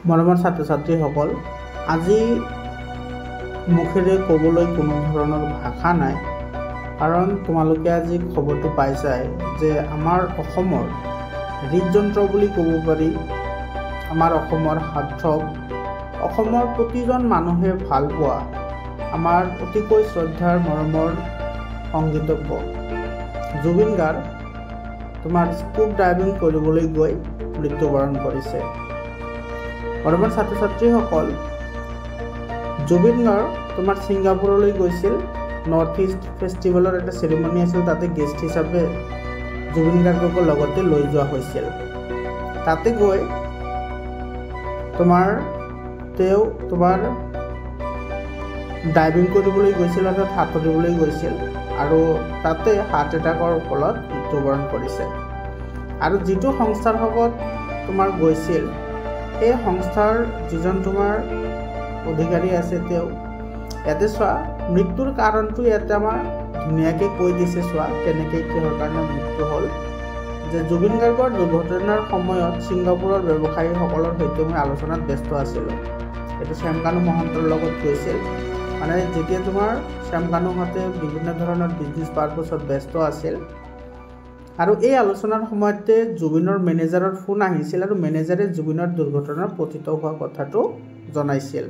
মৰমৰ ছাত্ৰ-ছাত্ৰীসকল, আজি মুখেৰে ক'বলৈ কোনো ধৰণৰ ভাষা নাই, কাৰণ তোমালোকে আজি খবৰটো পাইছাই যে আমাৰ অসমৰ হৃদযন্ত্ৰ বুলি ক'ব পাৰি, আমাৰ অসমৰ সাৰ্থক, অসমৰ প্ৰতিজন মানুহে ভাল পোৱা আমাৰ অতিকৈ শ্ৰদ্ধাৰ মৰমৰ সংগীতজ্ঞ জুবিন গাৰ্গ তোমাৰ স্কুব ড্ৰাইভিং কৰিবলৈ গৈ মৃত্যুবৰণ কৰিছে। মৰমৰ ছাত্ৰ-ছাত্ৰীসকল, জুবিন গাৰ্গ তোমাৰ ছিংগাপুৰলৈ গৈছিল, নৰ্থ ইষ্ট ফেষ্টিভেলৰ এটা চেৰিমনি আছিল, তাতে গেষ্ট হিচাপে জুবিন গাৰ্গকো লগতে লৈ যোৱা হৈছিল। তাতে গৈ তেওঁ ড্ৰাইভিং কৰিবলৈ গৈছিল, অৰ্থাৎ সাঁতুৰিবলৈ গৈছিল, আৰু তাতে হাৰ্ট এটাকৰ ফলত মৃত্যুবৰণ কৰিছে। আৰু যিটো সংস্থাৰ লগত তোমাৰ গৈছিল, সেই সংস্থাৰ যিজন তোমাৰ অধিকাৰী আছে, তেওঁ ইয়াতে চোৱা মৃত্যুৰ কাৰণটো ইয়াতে আমাৰ ধুনীয়াকৈ কৈ দিছে। চোৱা কেনেকৈ কিহৰ কাৰণে মৃত্যু হ'ল। যে জুবিন গাৰ্গৰ দুৰ্ঘটনাৰ সময়ত ছিংগাপুৰৰ ব্যৱসায়ীসকলৰ সৈতে মই আলোচনাত ব্যস্ত আছিলোঁ। এইটো শ্যামকানু মহন্তৰ লগত গৈছিল, মানে যেতিয়া তোমাৰ শ্যামকানুহঁতে বিভিন্ন ধৰণৰ বিজনেছ পাৰপছত ব্যস্ত আছিল, আৰু এই আলোচনাৰ সময়তে জুবিনৰ মেনেজাৰৰ ফোন আহিছিল, আৰু মেনেজাৰে জুবিনৰ দুৰ্ঘটনাত পতিত হোৱা কথাটো জনাইছিল।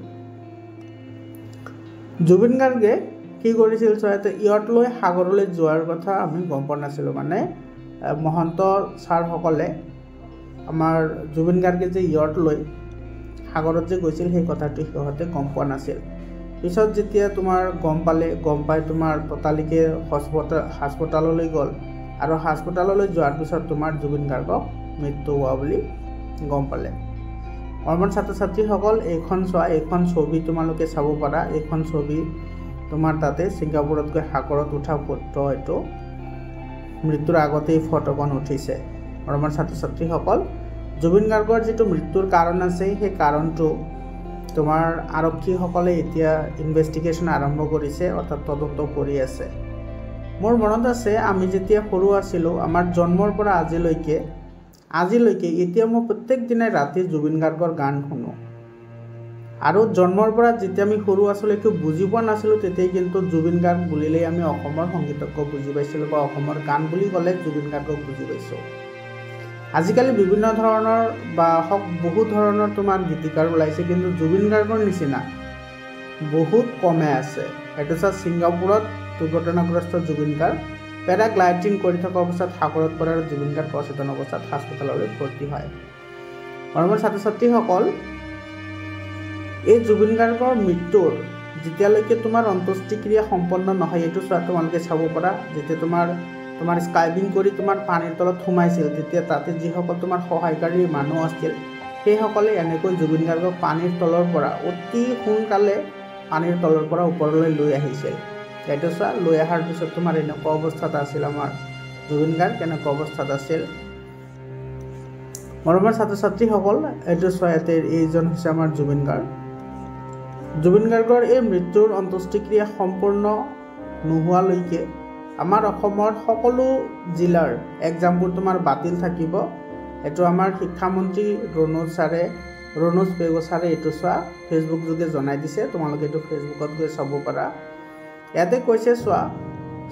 জুবিন গাৰ্গে কি কৰিছিল, ইয়াত লৈ সাগৰলৈ যোৱাৰ কথা আমি গম পোৱা নাছিলোঁ। মানে মহন্ত ছাৰসকলে আমাৰ জুবিন গাৰ্গে যে ইয়ট লৈ সাগৰত যে গৈছিল, সেই কথাটো সিহঁতে গম পোৱা নাছিল। পিছত যেতিয়া তোমাৰ গম পাই তোমাৰ ততালিকে হাস্পতাললৈ গ'ল, আৰু হাস্পতাললৈ যোৱাৰ পিছত তোমাৰ জুবিন গাৰ্গক মৃত্যু হোৱা বুলি গম পালে। মৰমৰ ছাত্ৰ-ছাত্ৰীসকল, এইখন ছবি তোমালোকে চাব পাৰা। এইখন ছবি তোমাৰ তাতে ছিংগাপুৰত গৈ সাগৰত উঠা ফটো, এইটো মৃত্যুৰ আগতেই ফটোখন উঠিছে। মৰমৰ ছাত্ৰ-ছাত্ৰীসকল, জুবিন গাৰ্গৰ যিটো মৃত্যুৰ কাৰণ আছে, সেই কাৰণটো তোমাৰ আৰক্ষীসকলে এতিয়া ইনভেষ্টিগেশ্যন আৰম্ভ কৰিছে, অৰ্থাৎ তদন্ত কৰি আছে। মোৰ মনত আছে, আমি যেতিয়া সৰু আছিলোঁ, আমাৰ জন্মৰ পৰা আজিলৈকে এতিয়া মই প্ৰত্যেক দিনাই ৰাতি জুবিন গাৰ্গৰ গান শুনো। আৰু জন্মৰ পৰা যেতিয়া আমি সৰু আছিলোঁ, একো বুজি পোৱা নাছিলোঁ, তেতিয়াই কিন্তু জুবিন গাৰ্গ বুলিলেই আমি অসমৰ সংগীতজ্ঞ বুজি পাইছিলোঁ, বা অসমৰ গান বুলি ক'লে জুবিন গাৰ্গক বুজি পাইছোঁ। আজিকালি বিভিন্ন ধৰণৰ বহু ধৰণৰ তোমাৰ গীতিকাৰ ওলাইছে, কিন্তু জুবিন গাৰ্গৰ নিচিনা বহুত কমে আছে। এইটো ছিংগাপুৰত দুৰ্ঘটনাগ্ৰস্ত জুবিন গাৰ্গ পেৰাগ্লাইডিং কৰি থকা অৱস্থাত সাগৰত পৰে, আৰু জুবিন গাৰ্গ অচেতন অৱস্থাত হাস্পতাললৈ ভৰ্তি হয়। মৰমৰ ছাত্ৰ-ছাত্ৰীসকল, এই জুবিন গাৰ্গৰ মৃত্যুৰ যেতিয়ালৈকে তোমাৰ অন্ত্যেষ্টিক্ৰিয়া সম্পন্ন নহয়, এইটো চোৱা তোমালোকে চাব পাৰা। যেতিয়া তোমাৰ স্কাইভিং কৰি তোমাৰ পানীৰ তলত সোমাইছিল, তেতিয়া তাতে যিসকল তোমাৰ সহায়কাৰী মানুহ আছিল, সেইসকলে এনেকৈ জুবিন গাৰ্গক পানীৰ তলৰ পৰা অতি সোনকালে ওপৰলৈ লৈ আহিছিল। এইটো চোৱা, লৈ অহাৰ পিছত তোমাৰ এনেকুৱা অৱস্থাত আছিল আমাৰ জুবিন গাৰ্গ, কেনেকুৱা অৱস্থাত আছিল। মৰমৰ ছাত্ৰ-ছাত্ৰীসকল, এইটো চোৱা, এইজন হৈছে আমাৰ জুবিন গাৰ্গ। জুবিন গাৰ্গৰ এই মৃত্যুৰ অন্ত্যেষ্টিক্ৰিয়া সম্পূৰ্ণ নোহোৱালৈকে আমাৰ অসমৰ সকলো জিলাৰ এক্সামবোৰ তোমাৰ বাতিল থাকিব। এইটো আমাৰ শিক্ষামন্ত্ৰী ৰণোজ পেগু ছাৰে এইটো চোৱা ফেচবুক যোগে জনাই দিছে। তোমালোকে এইটো ফেচবুকত গৈ চাব পাৰা। ইয়াতে কৈছে, চোৱা,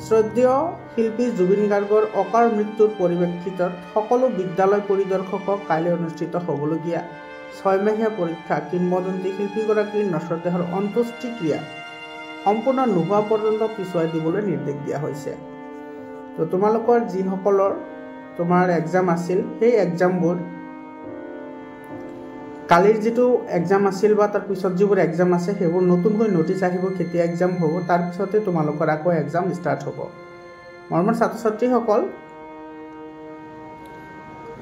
শ্ৰদ্ধেয় শিল্পী জুবিন গাৰ্গৰ অকাল মৃত্যুৰ পৰিপ্ৰেক্ষিতত সকলো বিদ্যালয় পৰিদৰ্শকক কাইলৈ অনুষ্ঠিত হ'বলগীয়া 6মাহীয়া পৰীক্ষা কিংবদন্তী শিল্পীগৰাকীৰ নশ্বৰদেহৰ অন্ত্যেষ্টিক্ৰিয়া সম্পূৰ্ণ নোহোৱা পৰ্যন্ত পিছুৱাই দিবলৈ নিৰ্দেশ দিয়া হৈছে। তো তোমালোকৰ যিসকলৰ তোমাৰ এক্সাম আছিল, সেই এক্সামবোৰ কালিৰ যিটো এক্সাম আছিল বা তাৰ পিছত যিবোৰ এক্সাম আছে, সেইবোৰ নতুনকৈ নটিচ আহিব, কেতিয়া এক্সাম হ'ব, তাৰপিছতে তোমালোকৰ আকৌ এক্সাম ষ্টাৰ্ট হ'ব। মৰমৰ ছাত্ৰ-ছাত্ৰীসকল,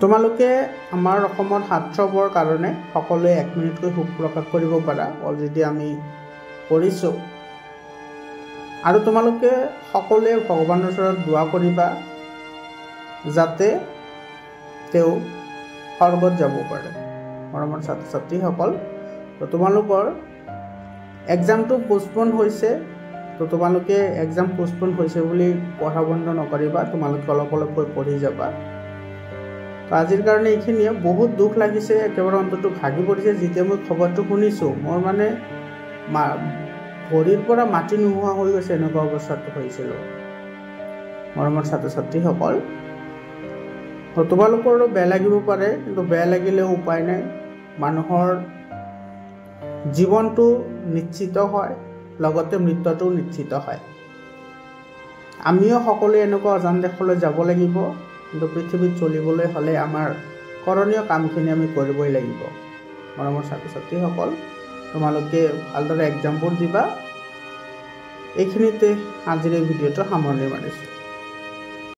তোমালোকে আমাৰ অসমৰ সাৰ্থকৰ কাৰণে সকলোৱে 1 মিনিটকৈ শোক প্ৰকাশ কৰিব পাৰা। অলৰেডি আমি কৰিছোঁ, আৰু তোমালোকে সকলোৱে ভগৱানৰ ওচৰত দোৱা কৰিবা যাতে তেওঁ স্বৰ্গত যাব পাৰে। মৰমৰ ছাত্ৰ-ছাত্ৰীসকল, তোমালোকৰ এক্সামটো পোষ্টপন হৈছে, তো তোমালোকে এক্সাম পোষ্টপন হৈছে বুলি পঢ়া বন্ধ নকৰিবা, তোমালোকে অলপ অলপকৈ পঢ়ি যাবা। তো আজিৰ কাৰণে এইখিনিয়ে। বহুত দুখ লাগিছে, একেবাৰে অন্তৰটো ভাগি পৰিছে যেতিয়া মই খবৰটো শুনিছোঁ। মোৰ মানে ভৰিৰ পৰা মাটি নোহোৱা হৈ গৈছে, এনেকুৱা অৱস্থাত হৈছিলোঁ। মৰমৰ ছাত্ৰ ছাত্ৰীসকল, তোমালোকৰো বেয়া লাগিব পাৰে, কিন্তু বেয়া লাগিলেও উপায় নাই। মানুহৰ জীৱনটো নিশ্চিত হয়, লগতে মৃত্যুটো নিশ্চিত হয়। আমিও সকলোৱে এনেকুৱা অজান দেশলৈ যাব লাগিব, কিন্তু পৃথিৱীত চলিবলৈ হ'লে আমাৰ কৰণীয় কামখিনি আমি কৰিবই লাগিব। মৰমৰ ছাত্ৰ ছাত্ৰীসকল, তোমালোকে ভালদৰে এক্সামবোৰ দিবা। এইখিনিতে আজিৰ এই ভিডিঅ'টো সামৰণি মাৰিছোঁ।